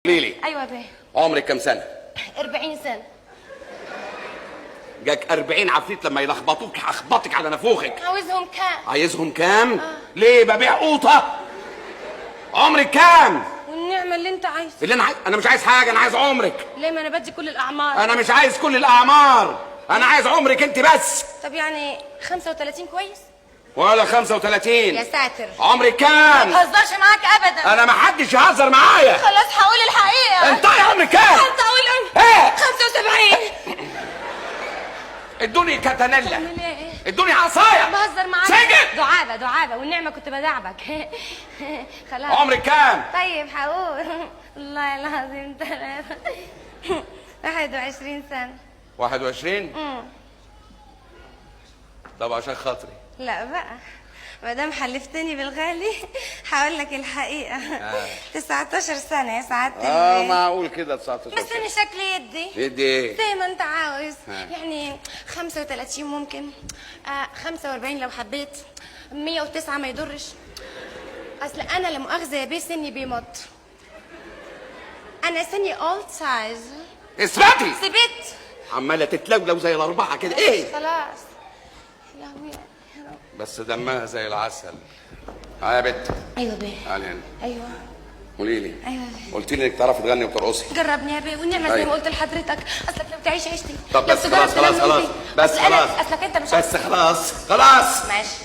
ليلي. ايوه بيه. عمرك كم سنة؟ 40 سنة. جاك 40 عفريت لما يلخبطوك هخبطك على نافوخك. عاوزهم كام؟ عايزهم كام؟ ليه ببيع قوطة؟ عمرك كام؟ والنعمة اللي انت عايزها. اللي انا مش عايز حاجة، انا عايز عمرك. ليه؟ ما انا بدي كل الاعمار. انا مش عايز كل الاعمار، انا عايز عمرك انت بس. طب يعني 35 كويس؟ ولا 35؟ يا ساتر. عمرك كام؟ ما بهزرش معاك ابدا. انا ما حدش يهزر معايا. خلاص هقول الحقيقة. انت يا عمرك كام؟ انت قول ايه؟ 75. ادوني كتانيلا. تعمل ايه؟ ادوني عصاية. بهزر معاك. سجن. دعابة والنعمة كنت بدعبك. خلاص. عمرك كام؟ طيب هقول. والله العظيم 21 سنة. 21؟ طب عشان خاطري. لا بقى، ما دام حلفتني بالغالي هقول لك الحقيقة. 19 سنة يا سعادة البيه. معقول كده 19 بس أنا شكلي يدي ايه؟ زي ما أنت عاوز. يعني 35 ممكن، 45 لو حبيت، 109 ما يضرش. أصل أنا لا مؤاخذة يا بيه سني بيمط. أنا سني أولد سايز. اثبتي. ثبت. عمالة تتلولو زي الأربعة كده، إيه؟ خلاص. يا لهوي. بس دمها زي العسل. يا بت. أيوة بيه. تعالي هنا. أيوة. قولي لي. أيوة بيه. قلت لي إنك تعرفي تغني وترقصي. جربني يا بيه والنعمة زي أيوة. ما قلت لحضرتك، أصلك لو تعيش عيشتي. طب لو بس تجرب خلاص تنام خلاص خلاص. نومتي. بس أصل خلاص. أصلك أنت مش بس خلاص خلاص. ماشي.